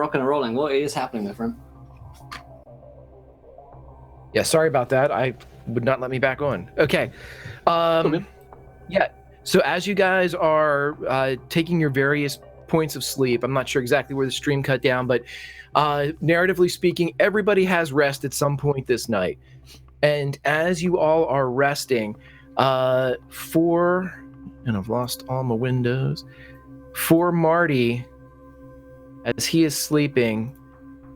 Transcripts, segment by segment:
rocking and rolling. What is happening, my friend? Yeah, sorry about that. I would not let me back on. Okay. Yeah. So as you guys are taking your various points of sleep, I'm not sure exactly where the stream cut down, but narratively speaking, everybody has rest at some point this night. And as you all are resting, and I've lost all my windows. For Marty, as he is sleeping,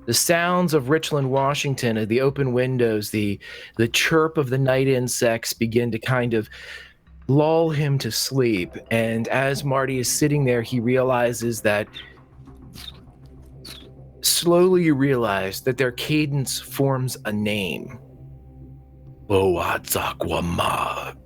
the sounds of Richland, Washington, the open windows, the chirp of the night insects begin to kind of lull him to sleep. And as Marty is sitting there, he realizes that slowly you realize that their cadence forms a name. Boazakwamag.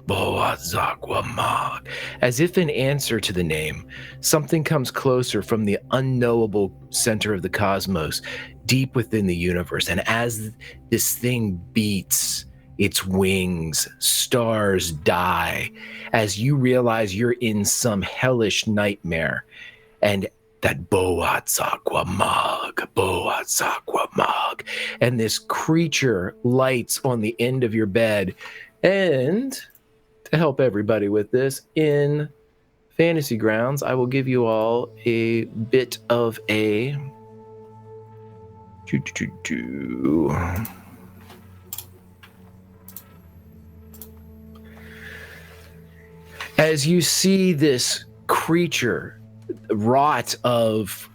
Boazakwamag. As if in answer to the name, something comes closer from the unknowable center of the cosmos, deep within the universe. And as this thing beats its wings, stars die, as you realize you're in some hellish nightmare. And that Boazakwamag, and this creature lights on the end of your bed. And to help everybody with this, in Fantasy Grounds, I will give you all a bit of a as you see this creature wrought of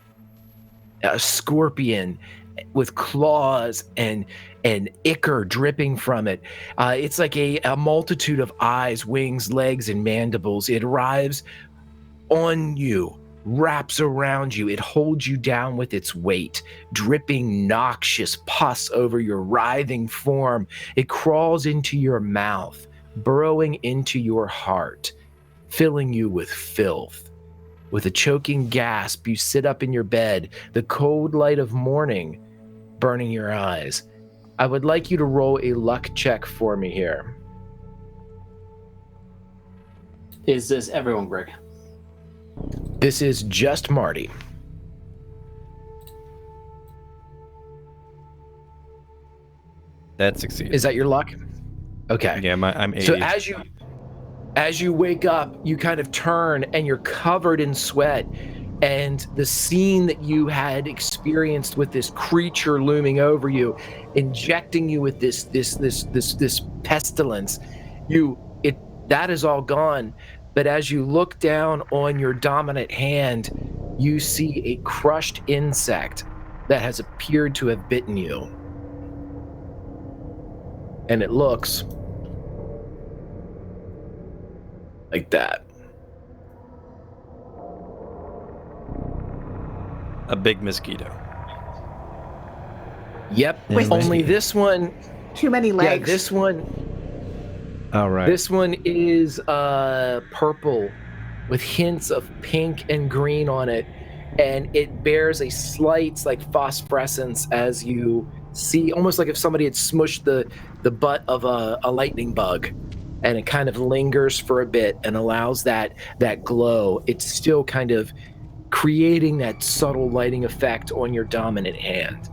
a scorpion with claws and ichor dripping from it. It's like a multitude of eyes, wings, legs, and mandibles. It arrives on you, wraps around you. It holds you down with its weight, dripping noxious pus over your writhing form. It crawls into your mouth, burrowing into your heart, filling you with filth. With a choking gasp, you sit up in your bed, the cold light of morning burning your eyes. I would like you to roll a luck check for me here. Is this everyone, Greg? This is just Marty. That succeeds. Is that your luck? Okay. Yeah, I'm 80. So as you wake up, you kind of turn and you're covered in sweat, and the scene that you had experienced with this creature looming over you, injecting you with this pestilence, that is all gone. But as you look down on your dominant hand, you see a crushed insect that has appeared to have bitten you. And it looks like that. A big mosquito. Yep. Only this one. Too many legs. Yeah, this one. All right. This one is purple with hints of pink and green on it, and it bears a slight like phosphorescence as you see, almost like if somebody had smushed the butt of a lightning bug, and it kind of lingers for a bit and allows that glow. It's still kind of creating that subtle lighting effect on your dominant hand.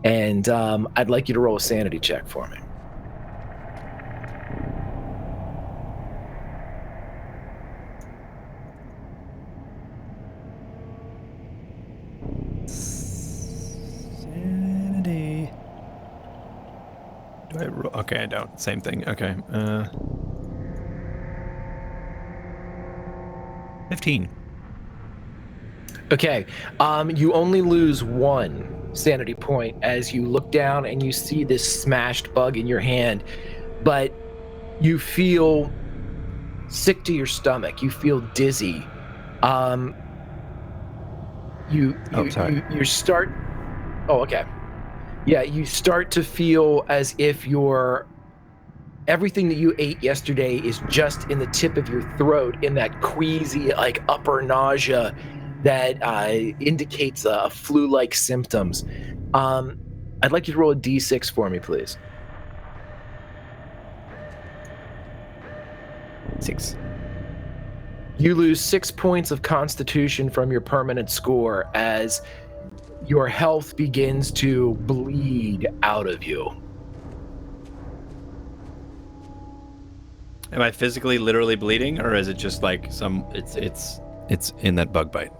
And I'd like you to roll a sanity check for me. Sanity. Do I roll? Okay, I don't. Same thing. Okay. 15. Okay, you only lose one sanity point as you look down and you see this smashed bug in your hand, but you feel sick to your stomach. You feel dizzy. You start. Oh, okay. Yeah, you start to feel as if everything that you ate yesterday is just in the tip of your throat, in that queasy, like upper nausea that indicates flu-like symptoms. I'd like you to roll a d6 for me, please. 6. You lose 6 points of constitution from your permanent score as your health begins to bleed out of you. Am I physically, literally bleeding, or is it just like it's in that bug bite?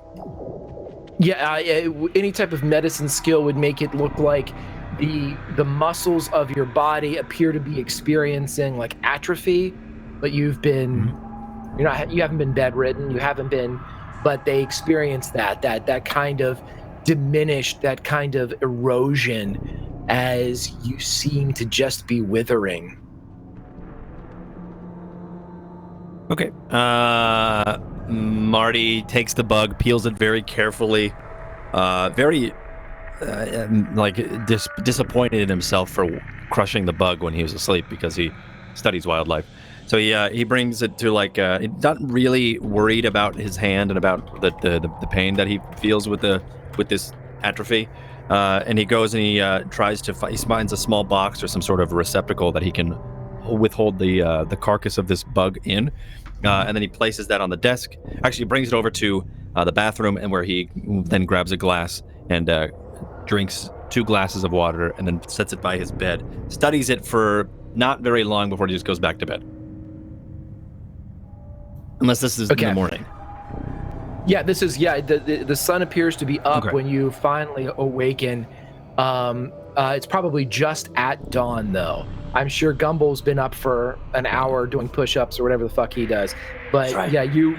Yeah, any type of medicine skill would make it look like the muscles of your body appear to be experiencing like atrophy, but you haven't been bedridden, you haven't been, but they experience that kind of diminished, that kind of erosion as you seem to just be withering. Okay. Marty takes the bug, peels it very carefully, very disappointed in himself for crushing the bug when he was asleep because he studies wildlife. So he brings it to he's not really worried about his hand and about the pain that he feels with this atrophy. And he goes and he tries to he finds a small box or some sort of receptacle that he can withhold the carcass of this bug in. And then he places that on the desk. Actually, he brings it over to the bathroom, and where he then grabs a glass and drinks 2 glasses of water, and then sets it by his bed. Studies it for not very long before he just goes back to bed. Unless this is in the morning. Yeah, this is the sun appears to be up when you finally awaken. It's probably just at dawn, though. I'm sure Gumbel's been up for an hour doing push-ups or whatever the fuck he does. But right. Yeah, you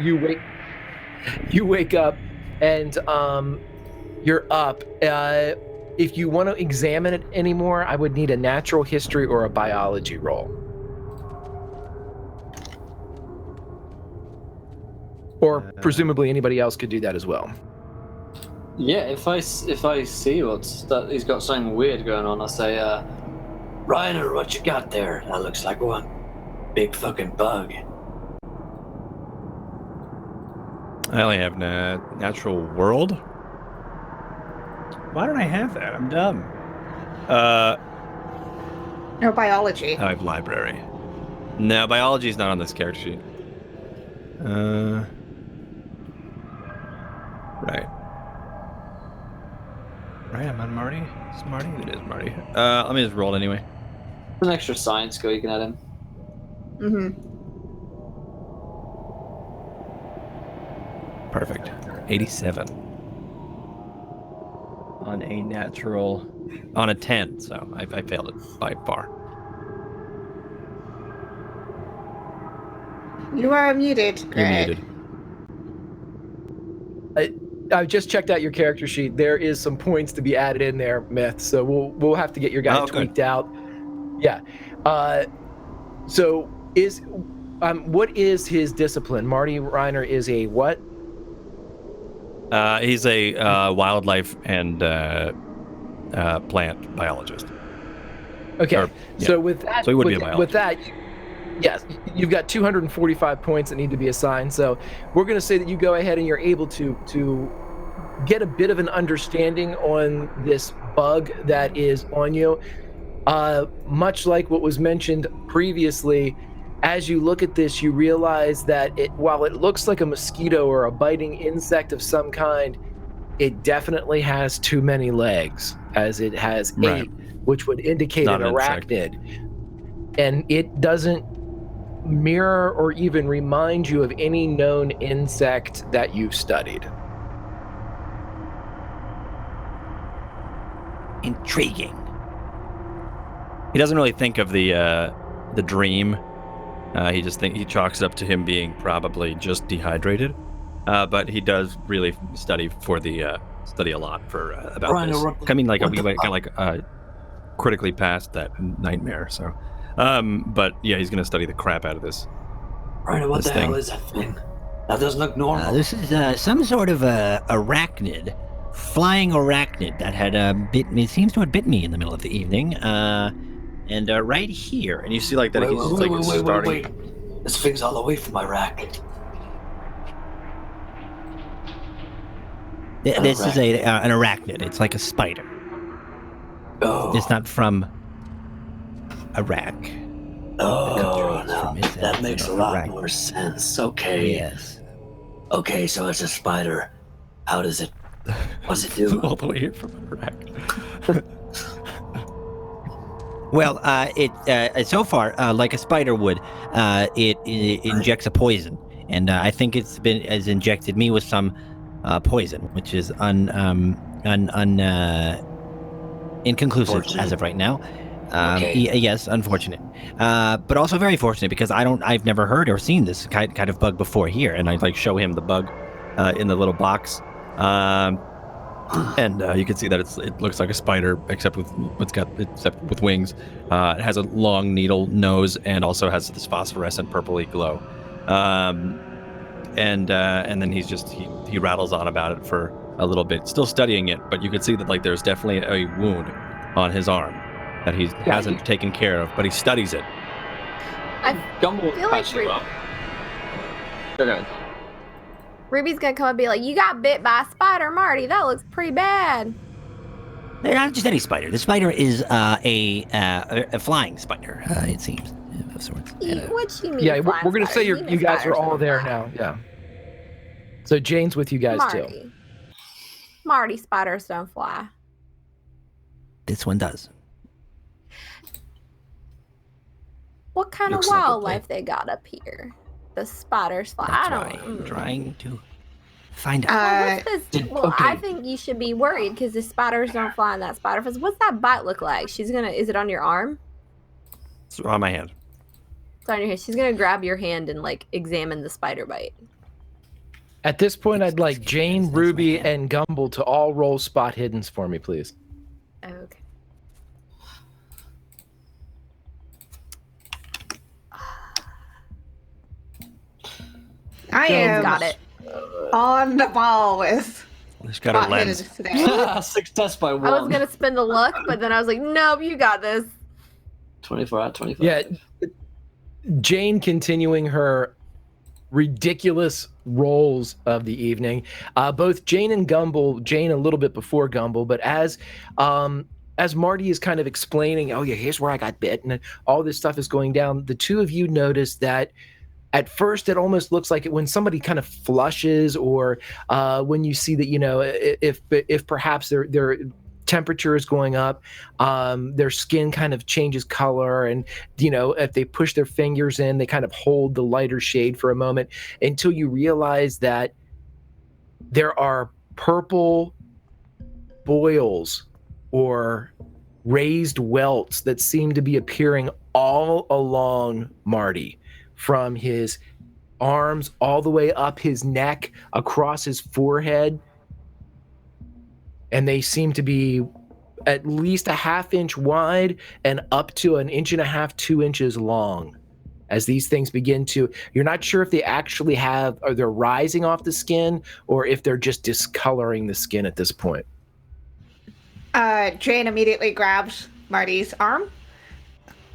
wake up and you're up. If you want to examine it anymore, I would need a natural history or a biology roll. Or presumably anybody else could do that as well. Yeah, if I see he's got something weird going on, I say, Reiner, what you got there? That looks like one big fucking bug. I only have natural world. Why don't I have that? I'm dumb. No biology. I have library. No, biology is not on this character sheet. Right. Right, I'm on Marty. It's Marty? It is Marty. Let me just roll it anyway. There's an extra science skill you can add in. Mm-hmm. Perfect. 87. On a natural... On a 10, so I failed it by far. You are muted, You're Greg. muted. I just checked out your character sheet. There is some points to be added in there, Myth. So we'll have to get your guy tweaked out. Yeah. So what is his discipline? Marty Reiner is a what? He's a wildlife and plant biologist. Okay. So with that, so he would be a biologist. With that, yes, you've got 245 points that need to be assigned. So we're going to say that you go ahead and you're able to get a bit of an understanding on this bug that is on you. Much like what was mentioned previously, as you look at this, you realize that while it looks like a mosquito or a biting insect of some kind, it definitely has too many legs, as it has 8, which would indicate an arachnid. And it doesn't mirror or even remind you of any known insect that you've studied. Intriguing. He doesn't really think of the dream. He chalks it up to him being probably just dehydrated. But he does really study a lot for about this. I mean, we got critically past that nightmare. So, but yeah, he's gonna study the crap out of this. Right, what the hell is that thing? That doesn't look normal. This is some sort of arachnid, flying arachnid that had bitten. It seems to have bitten me in the middle of the evening. And right here, and you see like that he's starting. Wait. This thing's all away from my rack. This is an arachnid. It's like a spider. Oh. It's not from Iraq. Oh, no. That makes a lot more sense. Okay. Yes. Okay, so it's a spider. How does it What's it do? All the way here from Iraq. Well, it so far, like a spider would, it injects a poison, and I think has injected me with some poison, which is inconclusive Fortunate. as of right now. Okay. Yes, unfortunate, but also very fortunate because I've never heard or seen this kind of bug before here, and I like show him the bug in the little box. And you can see that it looks like a spider, except with wings. It has a long needle nose and also has this phosphorescent purpley glow. And then he rattles on about it for a little bit, still studying it. But you can see that like there's definitely a wound on his arm that he hasn't taken care of, but he studies it. Gumball feel like patched you up. Okay. Ruby's gonna come and be like, "You got bit by a spider, Marty. That looks pretty bad." They're not just any spider. The spider is a flying spider, it seems, of sorts. What you mean? Yeah, flying we're gonna say spiders? you guys are Spiders all don't there fly. now. Yeah. So Jane's with you guys too. Marty, spiders don't fly. This one does. What kind Looks of like a wildlife they got up here? The spiders fly. That's I why don't. I'm trying to find out. Well, what's this? Well, I okay. think you should be worried because the spiders don't fly in that spider fence. What's that bite look like? Is it on your arm? It's on my hand. It's on your hand. She's gonna grab your hand and like examine the spider bite. At this point, I'd like Jane, Ruby, and Gumble to all roll spot hiddens for me, please. Okay. I Jane's am got it. on the ball with She's got her spot lens. hiddens today. Success by one. I was gonna spin the luck, but then I was like, nope, you got this. 24 out of 25. Yeah, Jane continuing her ridiculous rolls of the evening. Both Jane and Gumble, Jane a little bit before Gumble, but as Marty is kind of explaining, oh yeah, here's where I got bit, and all this stuff is going down, the two of you notice that at first it almost looks like it when somebody kind of flushes, or when you see that, you know, if perhaps their temperature is going up, their skin kind of changes color, and you know, if they push their fingers in, they kind of hold the lighter shade for a moment until you realize that there are purple boils or raised welts that seem to be appearing all along Marty, from his arms all the way up his neck, across his forehead. And they seem to be at least a half-inch wide and up to 1.5 inches, 2 inches long. As these things begin to, you're not sure if they actually are they're rising off the skin or if they're just discoloring the skin at this point. Jane immediately grabs Marty's arm.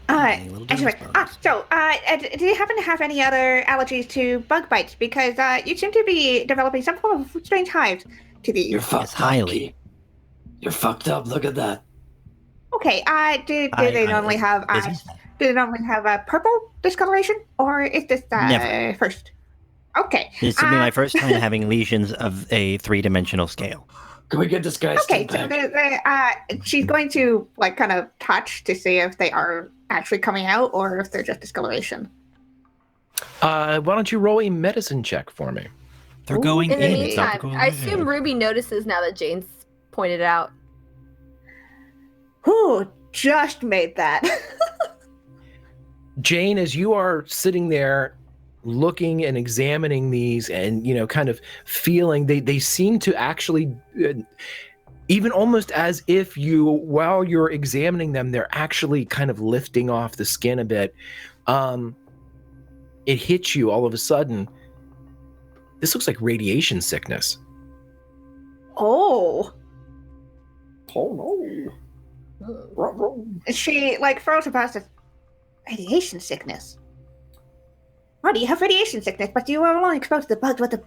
And she's like, do you happen to have any other allergies to bug bites? Because you seem to be developing some form of strange hives to these. You're fucked Yes, highly. up. Key. You're fucked up. Look at that. Okay, do they normally have do they normally have a purple discoloration, or is this Never. first? Okay. This will be my first time having lesions of a 3-dimensional scale. Can we get this guy Okay, still so back? she's going to like kind of touch to see if they are actually coming out or if they're just discoloration. Why don't you roll a medicine check for me? They're going In the in. It's not meantime, going I out. assume Ruby notices now that Jane's pointed out. Who just made that? Jane, as you are sitting there looking and examining these and, you know, kind of feeling, they seem to actually, even almost as if while you're examining them, they're actually kind of lifting off the skin a bit. It hits you all of a sudden. This looks like radiation sickness. Oh. Oh no. She like throws past this radiation sickness. Marty, you have radiation sickness, but you were only exposed to the bug. But the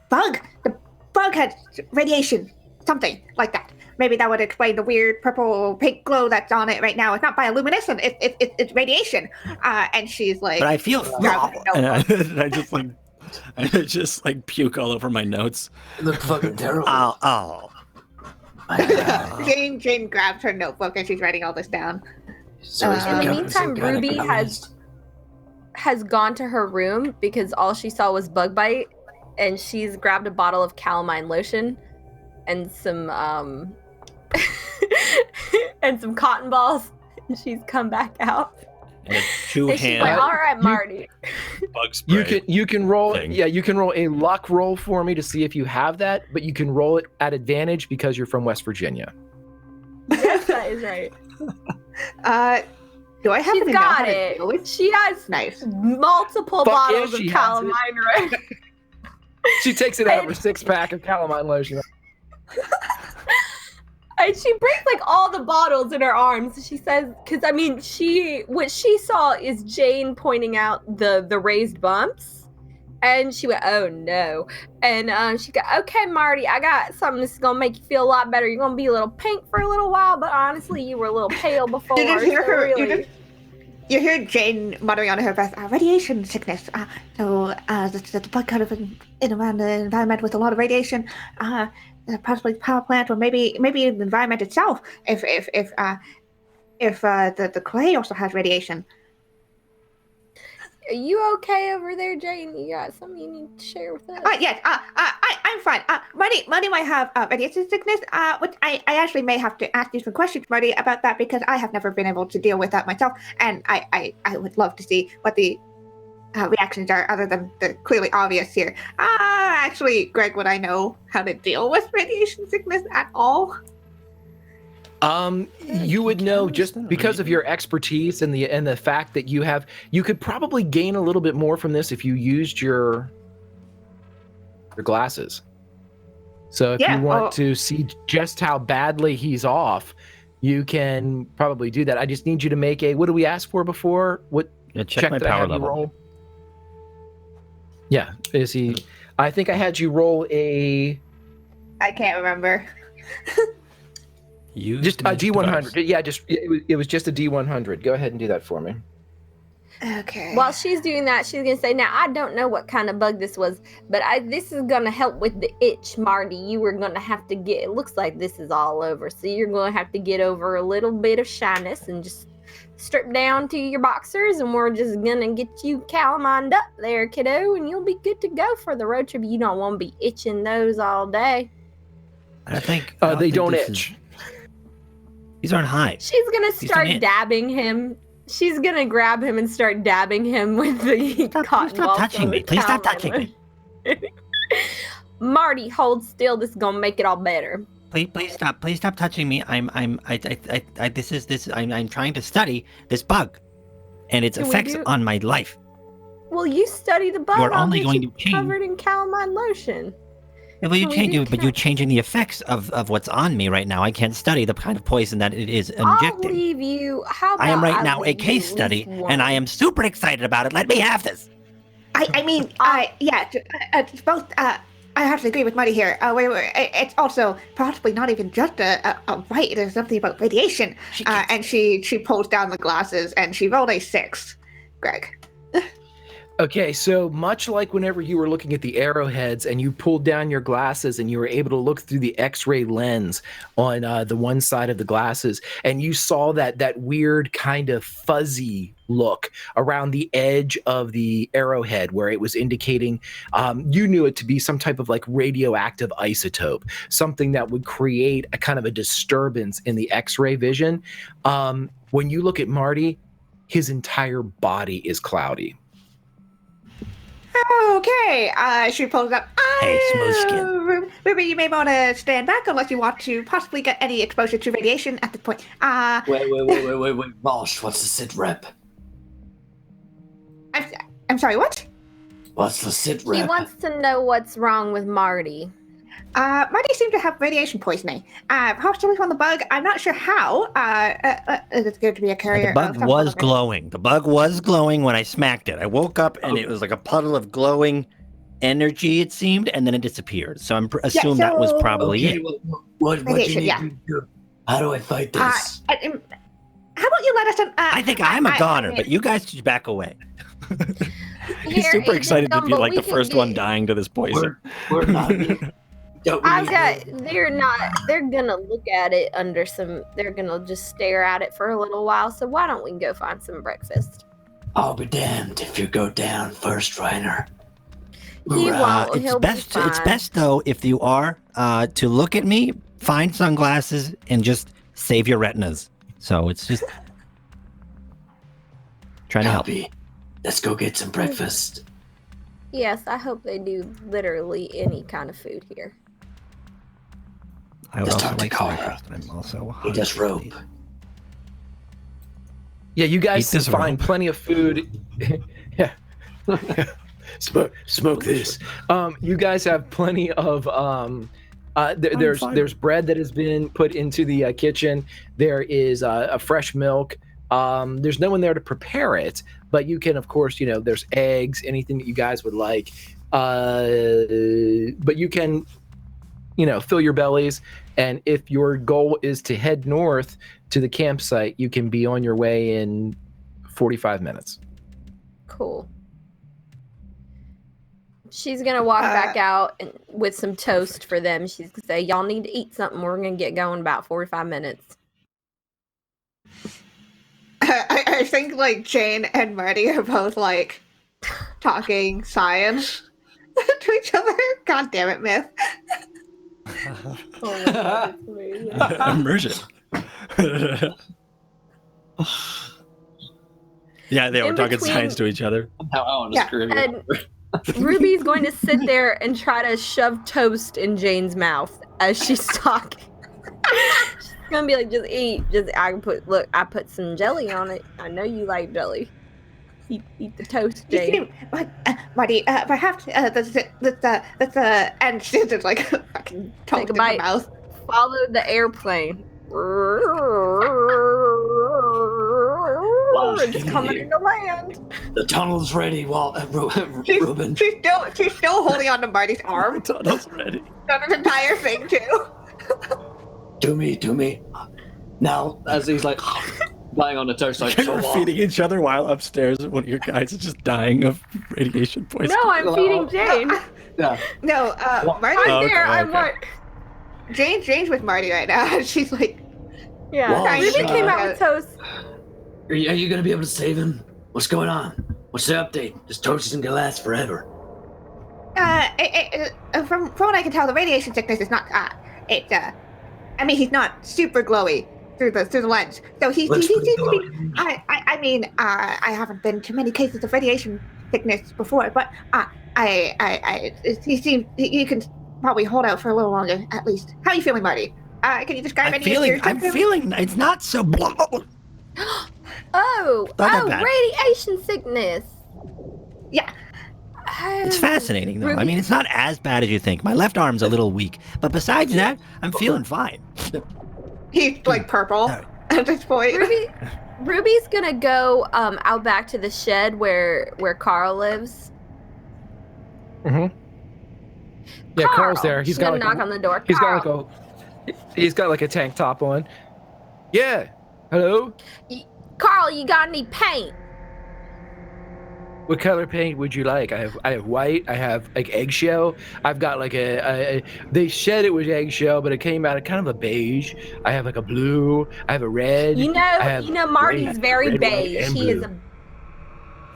bug had radiation, something like that. Maybe that would explain the weird purple pink glow that's on it right now. It's not bioluminescent. It's radiation. And she's like, But I feel grabbing a And notebook. I just like puke all over my notes. Look fucking terrible. Oh. Jane grabs her notebook and she's writing all this down. So he's In In the become meantime, some kind of Ruby communist. has gone to her room because all she saw was bug bite, and she's grabbed a bottle of calamine lotion and some and some cotton balls, and she's come back out. And a And she's two-hand like, "All right, Marty." bug spray. You can roll thing. you can roll a luck roll for me to see if you have that, but you can roll it at advantage because you're from West Virginia. Yes, that is right. Do I happen She's to know how got to it. deal with? She has Nice. multiple Fuck yeah, bottles of she has calamine. Right? She takes it out of her 6-pack of calamine lotion. And she brings like all the bottles in her arms. She says, because I mean, what she saw is Jane pointing out the raised bumps, and she went, "Oh no!" And she got, "Okay, Marty, I got something that's gonna make you feel a lot better. You're gonna be a little pink for a little while, but honestly, you were a little pale before." You just hear so her. really- You hear Jane muttering under her breath, radiation sickness. The bug could have been in around the environment with a lot of radiation. Possibly power plant, or maybe the environment itself. If the clay also has radiation. Are you okay over there, Jane? You got something you need to share with us? Yes. I'm fine. Marty might have radiation sickness. Which I actually may have to ask you some questions, Marty, about that because I have never been able to deal with that myself, and I would love to see what the reactions are other than the clearly obvious here. Actually, Greg, would I know how to deal with radiation sickness at all? You would know just because of your expertise and the fact that you could probably gain a little bit more from this if you used your glasses. So if you want to see just how badly he's off, you can probably do that. I just need you to make what do we ask for before? What check my that I power have you level. roll? Yeah, is he? I think I had you roll a I can't remember. just a D100. Yeah, it was just a D100. Go ahead and do that for me. Okay. While she's doing that, she's gonna say, "Now I don't know what kind of bug this was, but this is gonna help with the itch, Marty. You were gonna have to get. It looks like this is all over, so you're gonna have to get over a little bit of shyness and just strip down to your boxers, and we're just gonna get you calamined up there, kiddo, and you'll be good to go for the road trip. You don't want to be itching those all day." I think They don't itch. These aren't high. She's gonna These start don't itch. dabbing him. She's gonna grab him and start dabbing him with the cotton Stop balls touching on me. the Please stop calamine touching me. Marty, hold still. This is gonna make it all better. Please stop touching me. I'm trying to study this bug and its Can we effects do- on my life. Well, you study the bug. You're I'll only get going you to change- covered in calamine lotion. Yeah, well, Can we do but you're changing the effects of what's on me right now. I can't study the kind of poison that it is I'll injecting. leave you. How about I am right now a leave you case at study, least and I one? am super excited about it. Let me have this. I mean, it's both. I have to agree with Marty here. It's also possibly not even just a right. There's something about radiation. And she pulls down the glasses and she rolled a 6. Greg. Okay, so much like whenever you were looking at the arrowheads and you pulled down your glasses and you were able to look through the X-ray lens on the one side of the glasses, and you saw that weird kind of fuzzy look around the edge of the arrowhead where it was indicating you knew it to be some type of like radioactive isotope, something that would create a kind of a disturbance in the X-ray vision. When you look at Marty, his entire body is cloudy. Okay. She pulls up. Hey, smooth skin. Ruby, you may want to stand back unless you want to possibly get any exposure to radiation at this point. Wait, boss, what's the sit rep? I'm sorry, what? What's the sit He rep? wants to know what's wrong with Marty. Marty seemed to have radiation poisoning. Possibly from the bug. I'm not sure how. It's good to be a carrier. The bug of some was sort of- glowing. The bug was glowing when I smacked it. I woke up and it was like a puddle of glowing energy, it seemed, and then it disappeared. So I'm assume that was so- probably Okay, it. what do you Radiation, need yeah. me to do? How do I fight this? How about you let us? I think I'm a goner, but you guys should back away. He's Here, super Agent excited to be Dumbo, like we the can first one get- dying to this poison. We're not. Don't we I've need got. more? They're gonna look at it under some. They're gonna just stare at it for a little while. So why don't we go find some breakfast? I'll be damned if you go down first, Reiner. He won't. It's He'll best. be fine. It's best though if you are to look at me, find sunglasses, and just save your retinas. So it's just trying to help. Copy. Let's go get some breakfast. Yes, I hope they do literally any kind of food here. I would Just also talk to like some Carl. breakfast, but I'm also He does hungry. rope. Yeah, you guys Eat this find rope. plenty of food. Yeah. Smoke this. You guys have plenty of there's bread that has been put into the kitchen. There is a fresh milk. There's no one there to prepare it, but you can, of course, there's eggs, anything that you guys would like. But you can, fill your bellies. And if your goal is to head north to the campsite, you can be on your way in 45 minutes. Cool. She's gonna walk back out with some toast for them. She's gonna say, "Y'all need to eat something. We're gonna get going in about 45 minutes." I think like Jane and Marty are both like talking science to each other. God damn it, Myth. Oh my God, it's amazing. Immersion. Yeah, they were In talking between- science to each other. How I want to Yeah, screw you. and Ruby's going to sit there and try to shove toast in Jane's mouth as she's talking. She's gonna be like, "Just eat. I put some jelly on it. I know you like jelly. Eat the toast, You Jane." seem, Marty, perhaps that's and she's just like fucking Take a tongue in her bite. mouth. Follow the airplane. It's coming into land. The tunnel's ready, She's, Ruben. she's still holding on to Marty's arm. Tunnel's ready. Done an entire thing too. Do me. Now, as he's like lying on the toast, like, so You're long. feeding each other while upstairs one of your guys is just dying of radiation poisoning. No, I'm feeding Jane. Yeah. No, Marty. I'm Okay, there. I'm okay. like, Jane's with Marty right now. She's like, yeah. Well, Ruby came out uh, with toast. Are you gonna be able to save him? What's going on? What's the update? This toast isn't gonna last forever. from what I can tell, the radiation sickness is not. I mean, he's not super glowy through the lens. So he Looks seems pretty to be. glowing. I mean, I haven't been to many cases of radiation sickness before, but he seems you can probably hold out for a little longer at least. How are you feeling, Marty? Can you describe any of your I'm symptoms? feeling it's not so Oh, Not that bad. radiation sickness. Yeah. It's fascinating though. I Ruby- mean, it's not as bad as you think. My left arm's a little weak, but besides that, I'm feeling fine. He's like purple No. at this point. Ruby's gonna go out back to the shed where Carl lives. Mm-hmm. Yeah, Carl's there. She's gonna knock on the door. He's Carl, he's got like a tank top on. Yeah. Hello. Carl, you got any paint? What color paint would you like? I have white. I have like eggshell. I've got like they said it was eggshell, but it came out kind of a beige. I have like a blue. I have a red. You know, Marty's red, very red, white, beige. and He is blue. a.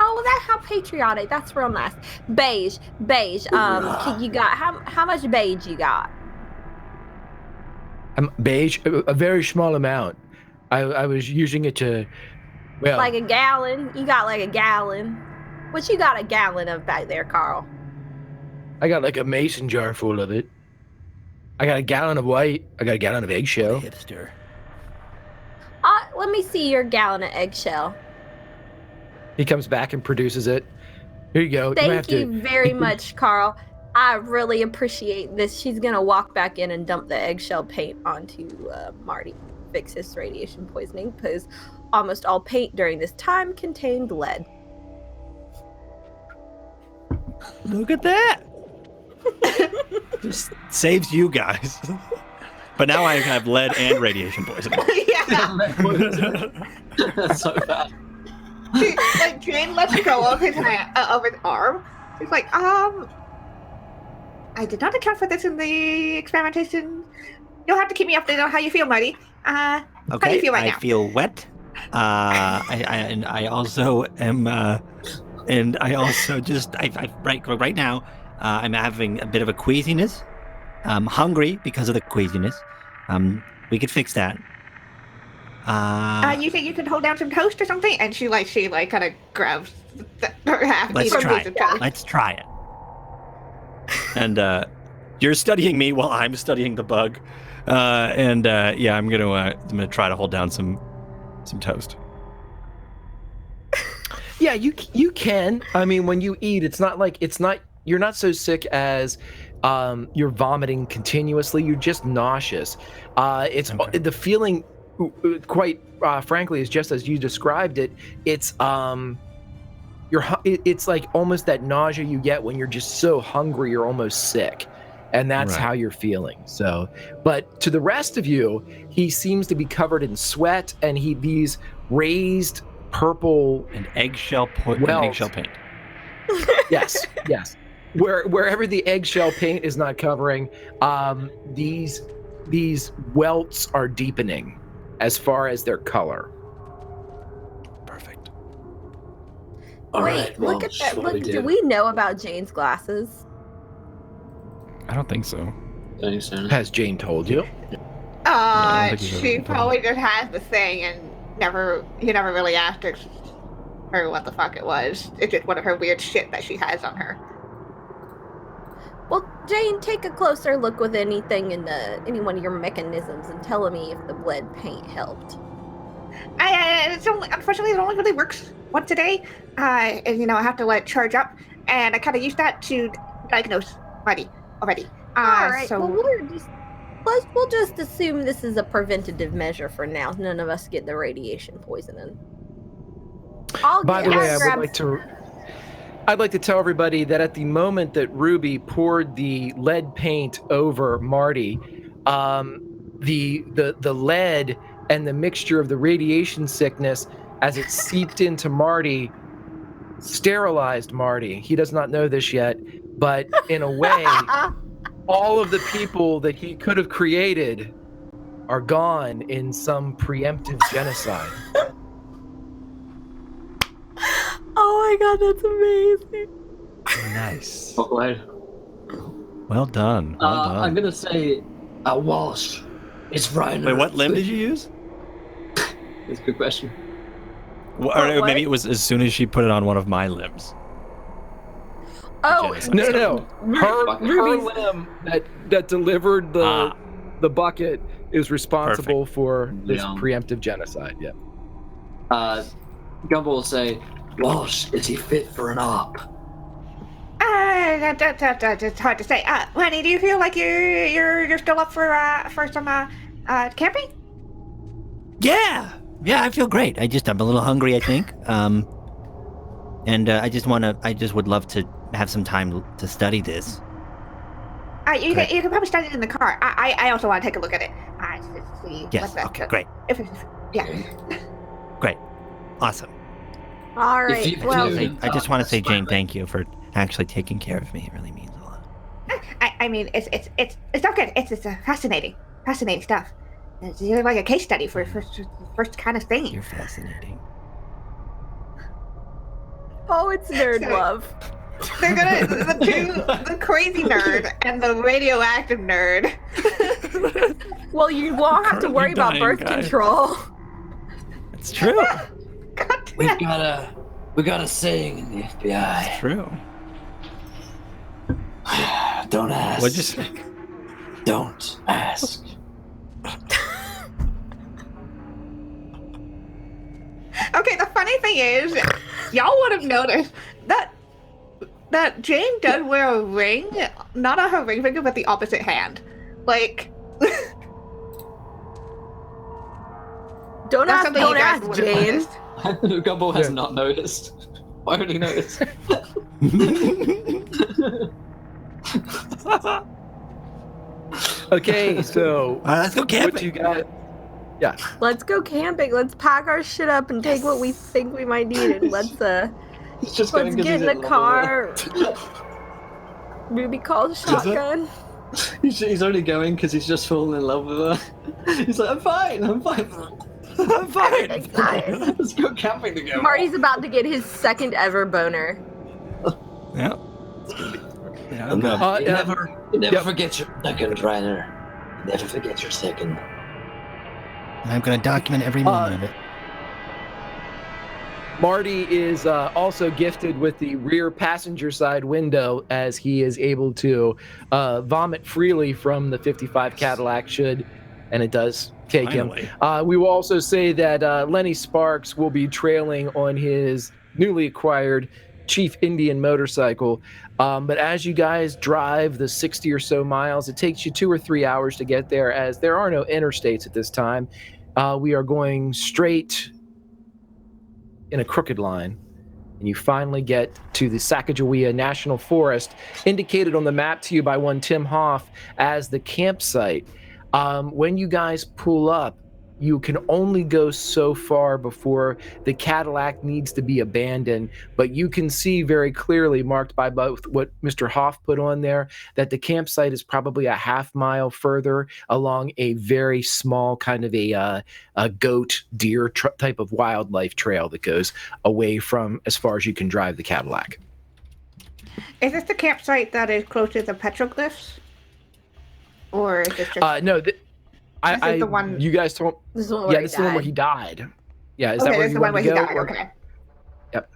Oh, well, that's how patriotic. That's real nice. Beige. You got how much beige you got? Beige, a very small amount. I was using it to, well, Like a gallon. You got like a gallon. What you got a gallon of back there, Carl? I got like a mason jar full of it. I got a gallon of white. I got a gallon of eggshell. Hipster. Let me see your gallon of eggshell. He comes back and produces it. Here you go. Thank you very much, Carl. I really appreciate this. She's gonna walk back in and dump the eggshell paint onto Marty, fix his radiation poisoning, because almost all paint during this time contained lead. Look at that. Just saves you guys. But now I have lead and radiation poisoning. Yeah. That's so bad. Like Jane lets go of his hand, of his arm. She's like, I did not account for this in the experimentation. You'll have to keep me updated on how you feel, Marty. How do you feel right now? I feel wet. I also am, and I also just, right now, I'm having a bit of a queasiness. I'm hungry because of the queasiness. We could fix that. You think you can hold down some toast or something? And she kind of grabs her half. Let's try it. And you're studying me while I'm studying the bug. I'm gonna try to hold down some toast. Yeah, you can. I mean, when you eat, you're not so sick as you're vomiting continuously. You're just nauseous. The feeling, quite frankly, is just as you described it. It's it's like almost that nausea you get when you're just so hungry you're almost sick, and that's how you're feeling. So, but to the rest of you, he seems to be covered in sweat, and these raised purple and eggshell paint. Yes. Wherever the eggshell paint is not covering, these welts are deepening as far as their color. Perfect. Wait, look at that. Do we know about Jane's glasses? I don't think so. Has Jane told you? She probably just has the thing and he never really asked her what the fuck it was. It's just one of her weird shit that she has on her. Well, Jane, take a closer look with anything in any one of your mechanisms and tell me if the lead paint helped. Unfortunately, it only really works once a day. And I have to let it charge up, and I kind of used that to diagnose Marty already. All right. So we'll just assume this is a preventative measure for now. None of us get the radiation poisoning. By the way, I'd like to tell everybody that at the moment that Ruby poured the lead paint over Marty, the lead and the mixture of the radiation sickness, as it seeped into Marty, sterilized Marty. He does not know this yet, but in a way, all of the people that he could have created are gone in some preemptive genocide. Oh my god, that's amazing. Nice. Well done. I'm gonna say, Walsh, it's Ryan. Wait, what limb did you use? That's a good question. Or maybe it was as soon as she put it on one of my limbs. Oh no! Her limb that delivered the bucket is responsible for this preemptive genocide. Yeah. Gumball will say, Walsh, is he fit for an op? It's hard to say. Lenny, do you feel like you're still up for some camping? Yeah, I feel great. I'm a little hungry, I think. And I just would love to have some time to study this. You can probably study it in the car. I also want to take a look at it. Yes. Okay. Great. Great. Awesome. All right. I just want to say, Jane, thank you for actually taking care of me. It really means a lot. I mean, it's not good. It's fascinating stuff. It's like a case study for first kind of thing. You're fascinating. Oh, it's nerd love. They're gonna the crazy nerd and the radioactive nerd. Well, you won't have to worry about birth control. It's true. We got a saying in the FBI. It's true. Don't ask. What'd you say? Don't ask. Okay, the funny thing is, y'all would have noticed that Jane does wear a ring, not on her ring finger, but the opposite hand. Like, don't ask, Jane. Gumball has not noticed. Why would he notice? Okay, so let's go camping. What you got? Yeah. Let's go camping. Let's pack our shit up and take what we think we might need, and let's get in the car. Ruby calls Is it? shotgun. He's only going because he's just fallen in love with her. He's like, I'm fine. I'm fine. Everything's fine. Let's go camping together. Marty's about to get his second ever boner. Yeah. Yeah, And, okay. you never forget your second, Reiner. Never forget your second. I'm going to document every moment of it. Marty is also gifted with the rear passenger side window, as he is able to vomit freely from the 55 Cadillac and it does take Finally. him. We will also say that Lenny Sparks will be trailing on his newly acquired Chief Indian motorcycle. But as you guys drive the 60 or so miles, it takes you 2 or 3 hours to get there, as there are no interstates at this time. We are going straight in a crooked line, and you finally get to the Sacagawea National Forest, indicated on the map to you by one Tim Hoff as the campsite. When you guys pull up, you can only go so far before the Cadillac needs to be abandoned, but you can see very clearly, marked by both what Mr. Hoff put on there, that the campsite is probably a half mile further along a very small kind of a goat, deer type of wildlife trail that goes away from as far as you can drive the Cadillac. Is this the campsite that is close to the petroglyphs? Or is this just... No, This is the one... you guys told. This is the one where Yeah, he this is the one where died. he died. Yeah, is okay, that where this is you the one want where to he go? died, okay. Yep.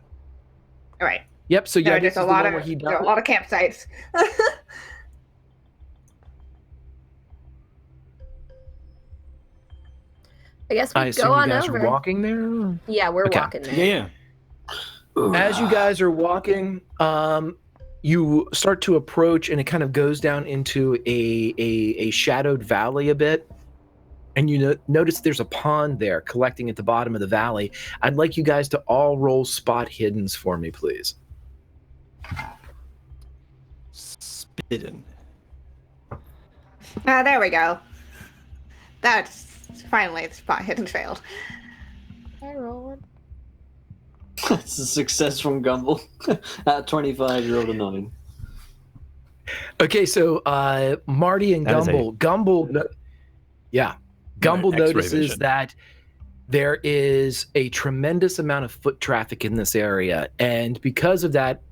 All right. Yep. So yeah, There are this just is a the lot one of where he there are died. a lot of campsites. I guess we I assume go on you guys over. are walking there. Yeah, we're Okay. walking there. Yeah. As you guys are walking, you start to approach, and it kind of goes down into a shadowed valley a bit. And you notice there's a pond there collecting at the bottom of the valley. I'd like you guys to all roll spot hiddens for me, please. Spittin'. There we go. That's finally the spot hidden failed. I rolled. It's a success from Gumble at 25 year old and 9. Okay, so Marty and That is Gumble, Gumble X-ray notices vision. that there is a tremendous amount of foot traffic in this area, and because of that,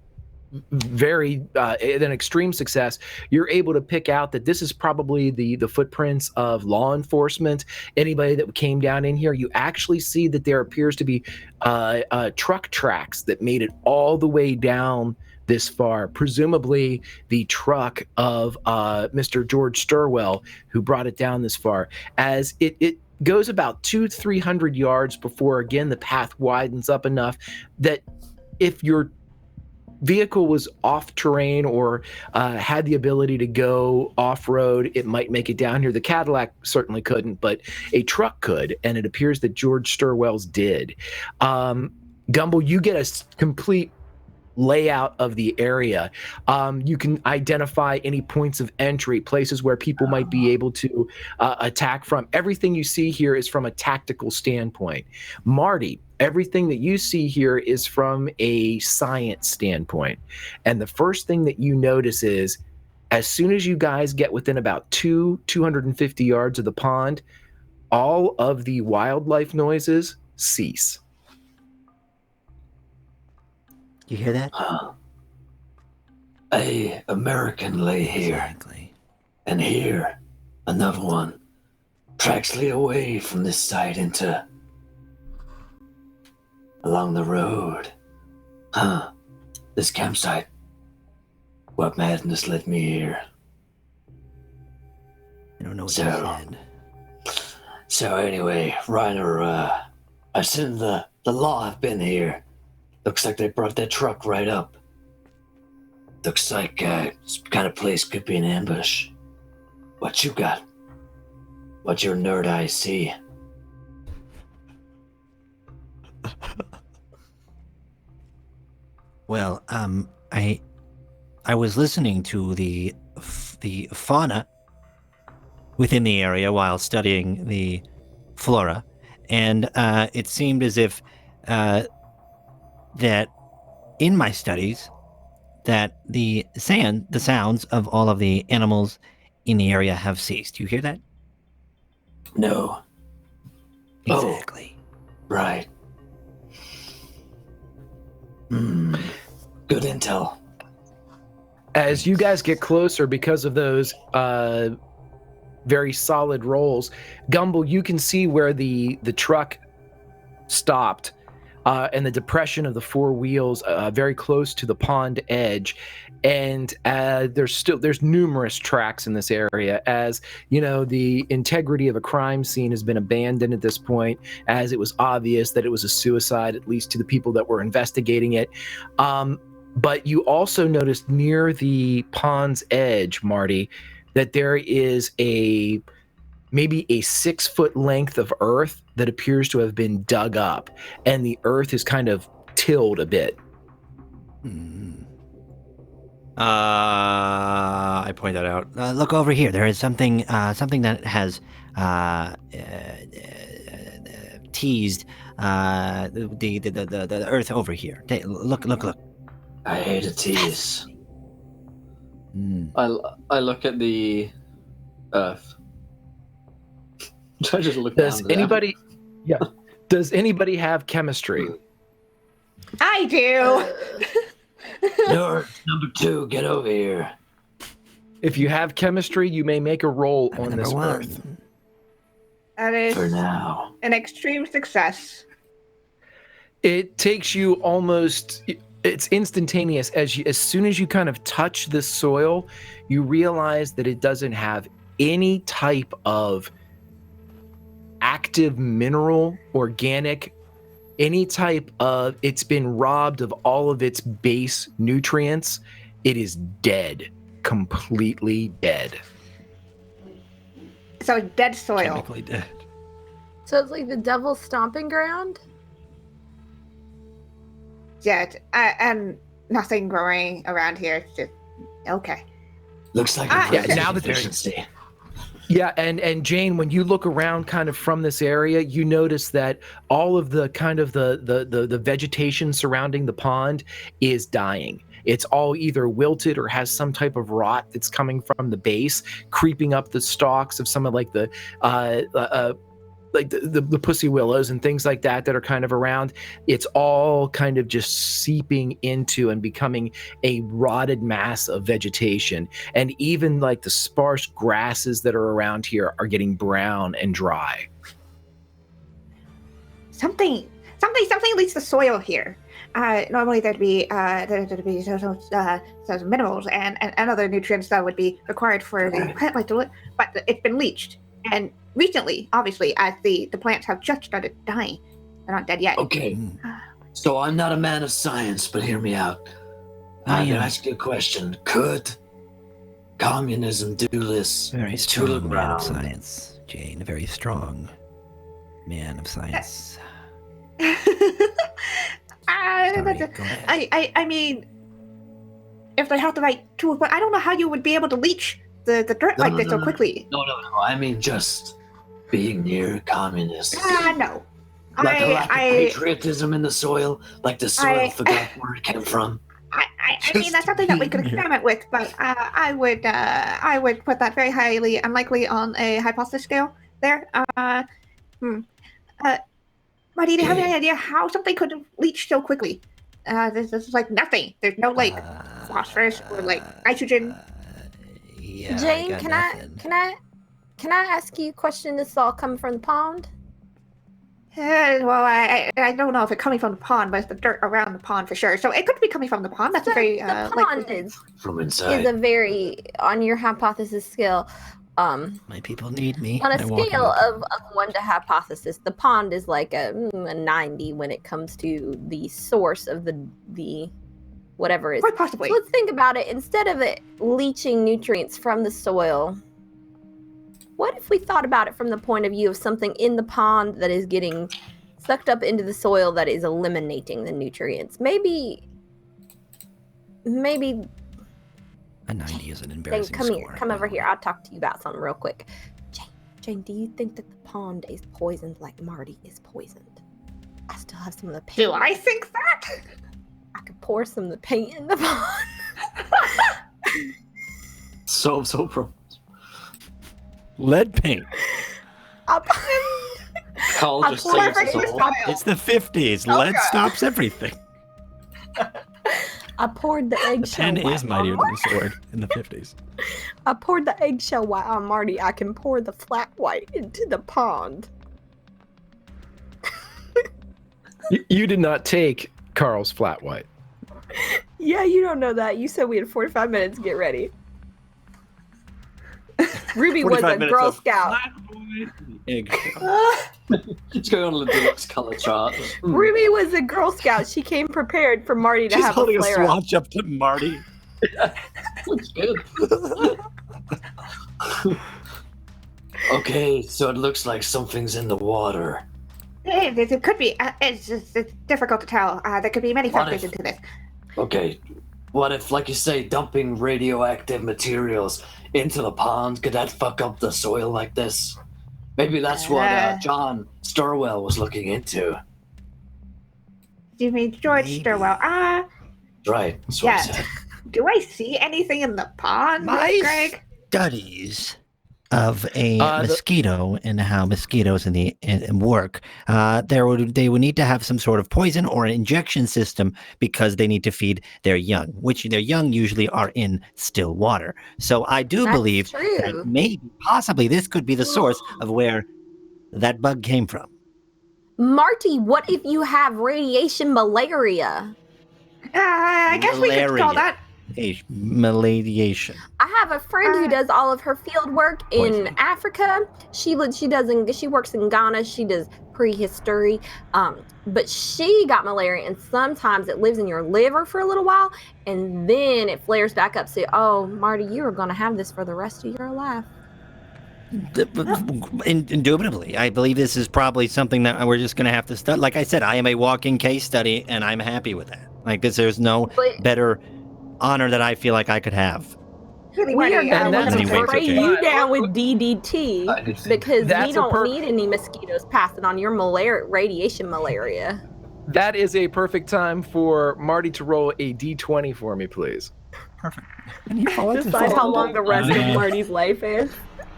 an extreme success, you're able to pick out that this is probably the footprints of law enforcement, anybody that came down in here. You actually see that there appears to be truck tracks that made it all the way down this far, presumably the truck of Mr. George Sturwell, who brought it down this far. As it goes about 200-300 yards before, again, the path widens up enough that if your vehicle was off terrain or had the ability to go off-road, it might make it down here. The Cadillac certainly couldn't, but a truck could, and it appears that George Sturwell's did. Gumble, you get a complete layout of the area. You can identify any points of entry, places where people might be able to attack from. Everything you see here is from a tactical standpoint. Marty, everything that you see here is from a science standpoint. And the first thing that you notice is, as soon as you guys get within about 250 yards of the pond, all of the wildlife noises cease. You hear that? A American lay here, Exactly. and here another one tracks lead away from this side into along the road. This campsite. What madness led me here? I don't know what So- you said. So anyway, Reiner, I've seen the law have been here. Looks like they brought that truck right up. Looks like this kind of place could be an ambush. What you got? What your nerd eyes see? Well, I was listening to the fauna within the area while studying the flora, and it seemed as if that in my studies that the sounds of all of the animals in the area have ceased. You hear that? No. Oh. Exactly. Right. Good intel. As you guys get closer, because of those very solid rolls, Gumble, you can see where the truck stopped, and the depression of the four wheels very close to the pond edge. And there's numerous tracks in this area, as you know, the integrity of a crime scene has been abandoned at this point, as it was obvious that it was a suicide, at least to the people that were investigating it. But you also noticed near the pond's edge, Marty, that there is maybe a 6 foot length of earth that appears to have been dug up, and the earth is kind of tilled a bit. I point that out. Look over here. There is something that has teased the earth over here. Look. I hate a tease. I look at the earth. I just look Does down to anybody? Yeah. Does anybody have chemistry? I do. Nerd number 2, get over here. If you have chemistry, you may make a roll on Number this one. earth. That is For now. an extreme success. It takes you almost. It's instantaneous. As soon as you kind of touch this soil, you realize that it doesn't have any type of active mineral, organic, any type of. It's been robbed of all of its base nutrients. It is dead, completely dead. So it's dead soil. Chemically dead. So it's like the devil's stomping ground? Dead. And nothing growing around here. It's just okay. Looks like Ah, a yeah, now that there's- deficiency. Yeah, and Jane, when you look around kind of from this area, you notice that all of the kind of the vegetation surrounding the pond is dying. It's all either wilted or has some type of rot that's coming from the base, creeping up the stalks of some of like the pussy willows and things like that are kind of around. It's all kind of just seeping into and becoming a rotted mass of vegetation. And even like the sparse grasses that are around here are getting brown and dry. Something leaks the soil here. Normally there'd be some minerals and other nutrients that would be required for the plant life to live, but it's been leached. And recently, obviously, as the plants have just started dying, they're not dead yet. Okay. So I'm not a man of science, but hear me out. I'm gonna ask you a question. Could communism do this Very to the strong man of ground? science, Jane. A very strong man of science. Sorry, go ahead. I mean, if they have the right tools, but I don't know how you would be able to leach the dirt like this so quickly. No. I mean, just being near communists. No. Like a lack of patriotism in the soil, like the soil forgot where it came from. I mean, that's something that we could experiment with, but I would put that very highly unlikely on a hypothesis scale there. Marty, do you have any idea how something could leach so quickly? This is like nothing. There's no like phosphorus or like nitrogen. Yeah, Jane, got can I nothing. ask you a question? This is all coming from the pond? Well, I don't know if it's coming from the pond, but it's the dirt around the pond for sure. So it could be coming from the pond. That's So a very the pond From is inside. a very, on your hypothesis scale, My people need me. on a I walk scale in of 1 to hypothesis, the pond is like a 90 when it comes to the source of the whatever is. quite possibly. So let's think about it. Instead of it leaching nutrients from the soil, what if we thought about it from the point of view of something in the pond that is getting sucked up into the soil that is eliminating the nutrients? Maybe a 90 is an Jane, embarrassing come score. here. Come over here. I'll talk to you about something real quick. Jane, do you think that the pond is poisoned like Marty is poisoned? I still have some of the paint. Do I think that? I could pour some of the paint in the pond. Solves all problems. Lead paint. Carl just Perfect saves us all. It's the 50s. Lead stops everything. I poured the The eggshell pen white is mightier on than the sword in the 50s. I poured the eggshell white on Marty. I can pour the flat white into the pond. You did not take Carl's flat white. Yeah, you don't know that. You said we had 45 minutes to get ready. Ruby was a 45 minutes Girl of Scout. Eggshell. It's going on the deluxe color chart. Ruby was a Girl Scout. She came prepared for Marty to She's have a holding a flare up. swatch up to Marty. Looks good. Okay, so it looks like something's in the water. It could be. It's difficult to tell. There could be many What factors if- into this. Okay, what if, like you say, dumping radioactive materials into the pond, could that fuck up the soil like this? Maybe that's what John Sturwell was looking into. Do you mean George Maybe. Sturwell? Right, that's what I Yeah. said. Do I see anything in the pond, My Greg? Studies of a The- mosquito and how mosquitoes in work, they would need to have some sort of poison or an injection system because they need to feed their young, which their young usually are in still water. So I do That's believe true. that maybe, possibly, this could be the source of where that bug came from. Marty, what if you have radiation malaria? I guess we could call Malaria. that. Maladiation. I have a friend who does all of her field work in Poison. Africa. She works in Ghana. She does prehistory. But she got malaria, and sometimes it lives in your liver for a little while, and then it flares back up. So, oh, Marty, you are going to have this for the rest of your life. Indubitably, I believe this is probably something that we're just going to have to study. Like I said, I am a walking case study, and I'm happy with that. Like this, there's no But better honor that I feel like I could have. Really, we are Marty, and going that's to Anyway, spray okay. you down with DDT I did think because That's we a don't need any mosquitoes passing on your radiation malaria. That is a perfect time for Marty to roll a d20 for me, please. Perfect. And he followed Decide how long the rest of Marty's life is.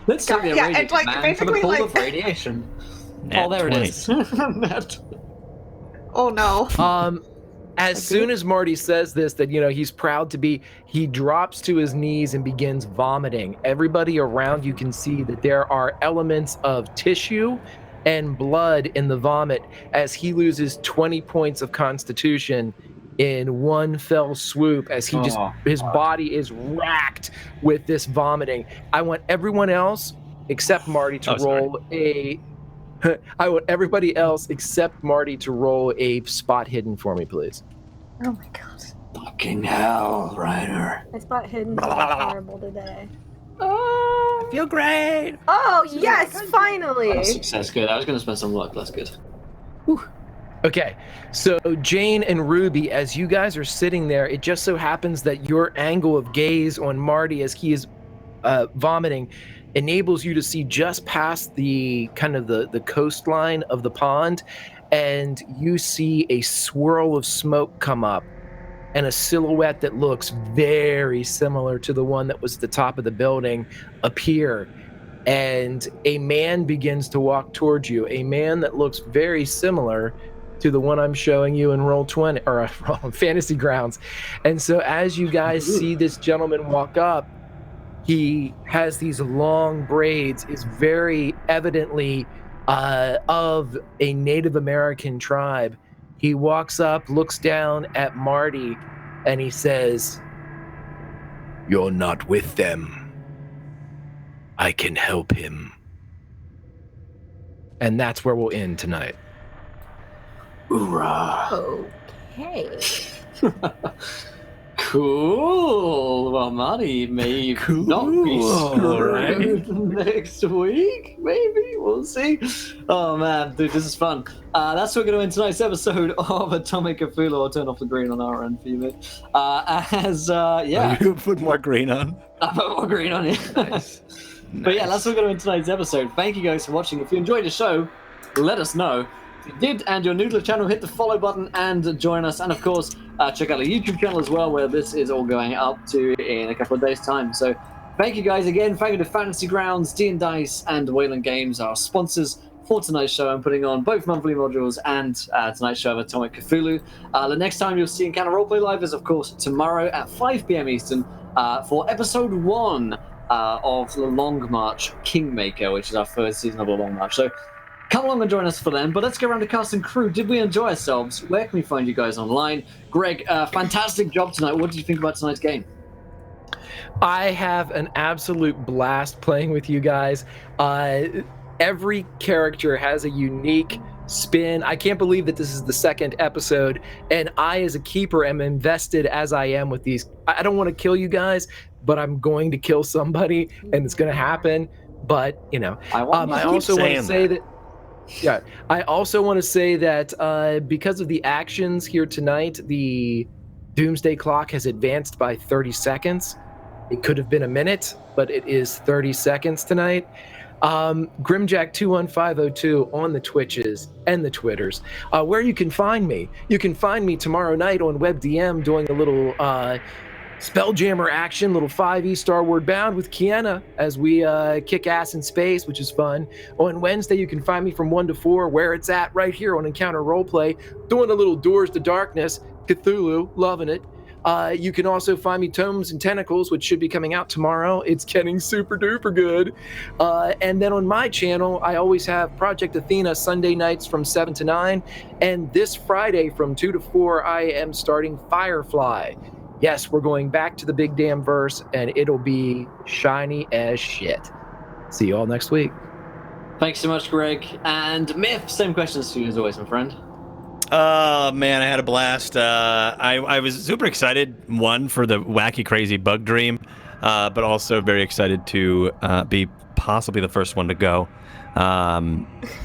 Let's do the Yeah, radiant it's like man basically for the pool like- of radiation. Oh, there it is. Oh no. As soon as Marty says this, that he's proud to be, he drops to his knees and begins vomiting. Everybody around you can see that there are elements of tissue and blood in the vomit as he loses 20 points of constitution in one fell swoop as he his body is racked with this vomiting. I want everyone else except Marty to roll a I want everybody else except Marty to roll a spot hidden for me, please. Oh my god. Fucking hell, Ryder. My spot hidden is horrible today. I feel great. Oh, yes, That's finally. success. Good. I was going to spend some luck. That's good. Okay, so Jane and Ruby, as you guys are sitting there, it just so happens that your angle of gaze on Marty as he is vomiting enables you to see just past the kind of the coastline of the pond, and you see a swirl of smoke come up and a silhouette that looks very similar to the one that was at the top of the building appear. And a man begins to walk towards you, a man that looks very similar to the one I'm showing you in Roll20 or Fantasy Grounds. And so as you guys see this gentleman walk up, he has these long braids, is very evidently of a Native American tribe. He walks up, looks down at Marty, and he says, "You're not with them. I can help him." And that's where we'll end tonight. Hoorah. Okay. Cool. Well, Marty may not be screwed next week. Maybe we'll see. Oh man, dude, this is fun. That's what we're going to end tonight's episode of Atomic Cthulhu. I'll turn off the green on our end for you, mate. Yeah, You put more green on. I put more green on it. Nice. But yeah, that's what we're going to end tonight's episode. Thank you guys for watching. If you enjoyed the show, let us know. If you did and you're new to the channel, hit the follow button and join us. And of course, check out the YouTube channel as well, where this is all going up to in a couple of days' time. So thank you guys again. Thank you to Fantasy Grounds, D&Dice, and Wayland Games, our sponsors for tonight's show. I'm putting on both monthly modules and tonight's show of Atomic Cthulhu. The next time you'll see Encounter Roleplay Live is, of course, tomorrow at 5 p.m. Eastern for episode 1 of The Long March Kingmaker, which is our first season of The Long March. So come along and join us for them. But let's go around to cast and crew. Did we enjoy ourselves? Where can we find you guys online? Greg, fantastic job tonight. What did you think about tonight's game? I have an absolute blast playing with you guys. Every character has a unique spin. I can't believe that this is the second episode, and I, as a keeper, am invested as I am with these. I don't want to kill you guys, but I'm going to kill somebody, and it's going to happen. But, you know, I also want to say that. Yeah, I also want to say that because of the actions here tonight, the Doomsday Clock has advanced by 30 seconds. It could have been a minute, but it is 30 seconds tonight. Grimjack21502 on the Twitches and the Twitters. Where you can find me. You can find me tomorrow night on WebDM doing a little Spelljammer action, little 5e Starward Bound with Kiana as we kick ass in space, which is fun. On Wednesday, you can find me from 1 to 4, where it's at, right here on Encounter Roleplay, doing a little Doors to Darkness, Cthulhu, loving it. You can also find me Tomes and Tentacles, which should be coming out tomorrow. It's getting super duper good. And then on my channel, I always have Project Athena Sunday nights from 7 to 9. And this Friday from 2 to 4, I am starting Firefly. Yes, we're going back to the big damn verse, and it'll be shiny as shit. See you all next week. Thanks so much, Greg. And Myth, same questions to you as always, my friend. Oh man, I had a blast. I was super excited, one, for the wacky crazy bug dream, but also very excited to be possibly the first one to go.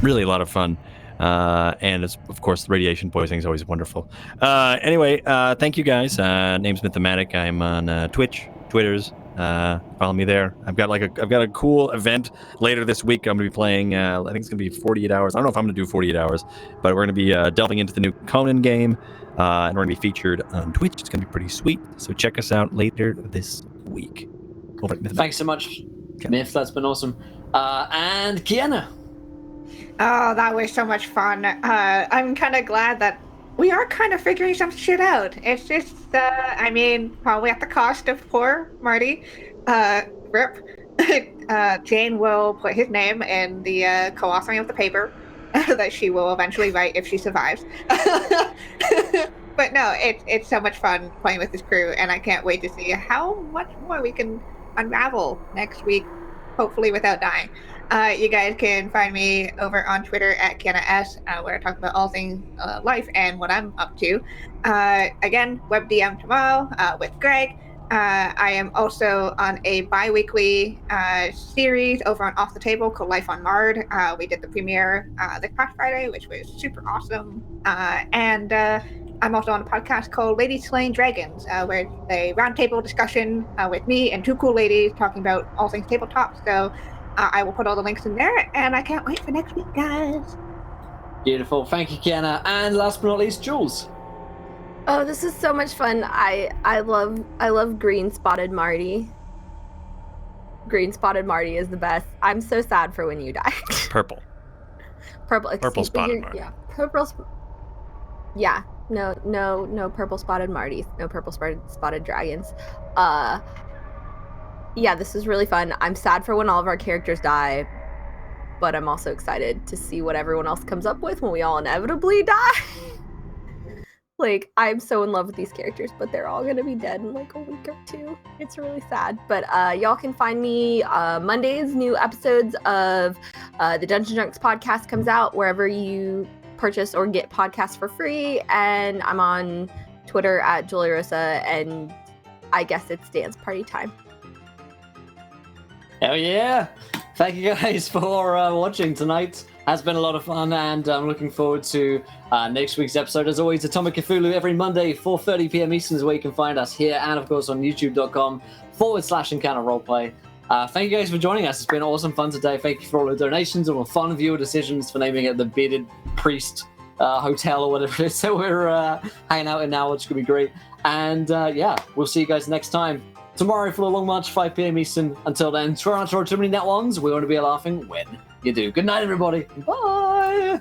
Really a lot of fun. And it's, of course, the radiation poisoning is always wonderful. Anyway, thank you guys. Name's Mythematic. I'm on Twitch, Twitters. Follow me there. I've got a cool event later this week. I'm gonna be playing. I think it's gonna be 48 hours. I don't know if I'm gonna do 48 hours, but we're gonna be delving into the new Conan game, and we're gonna be featured on Twitch. It's gonna be pretty sweet. So check us out later this week. Over at Mythematic. Thanks so much, Myth. That's been awesome. And Kiana. Oh, that was so much fun. I'm kind of glad that we are kind of figuring some shit out. It's just, I mean, probably at the cost of poor Marty. Rip. Jane will put his name in the co-authoring of the paper that she will eventually write if she survives. But no, it's so much fun playing with this crew, and I can't wait to see how much more we can unravel next week, hopefully without dying. You guys can find me over on Twitter at Kiana S, where I talk about all things life and what I'm up to. Again, WebDM tomorrow with Greg. I am also on a bi-weekly series over on Off the Table called Life on Mard. We did the premiere this past Friday, which was super awesome. And I'm also on a podcast called Ladies Slaying Dragons, where it's a roundtable discussion with me and two cool ladies talking about all things tabletop. So I will put all the links in there, and I can't wait for next week, guys. Beautiful. Thank you, Kiana. And last but not least, Jules. Oh, this is so much fun. I love Green Spotted Marty. Green Spotted Marty is the best. I'm so sad for when you died. Purple. Purple Spotted Marty. Yeah, purple. Yeah, no purple spotted Martys. No purple spotted dragons. Yeah, this is really fun. I'm sad for when all of our characters die, but I'm also excited to see what everyone else comes up with when we all inevitably die. Like, I'm so in love with these characters, but they're all gonna be dead in like a week or two. It's really sad. But y'all can find me Mondays. New episodes of the Dungeon Junks podcast comes out wherever you purchase or get podcasts for free. And I'm on Twitter at Julie Rosa, and I guess it's dance party time. Hell yeah! Thank you guys for watching tonight. Has been a lot of fun, and I'm looking forward to next week's episode. As always, Atomic Cthulhu every Monday, 4:30 p.m. Eastern is where you can find us here, and of course on youtube.com/Encounter Roleplay. Thank you guys for joining us. It's been awesome fun today. Thank you for all the donations, all the fun viewer decisions, for naming it the bearded priest hotel or whatever it is that we're hanging out in now, which could be great. And yeah, we'll see you guys next time. Tomorrow for the Long March, 5 p.m. Eastern. Until then, try not to roll too many net ones. We want to be laughing when you do. Good night, everybody. Bye.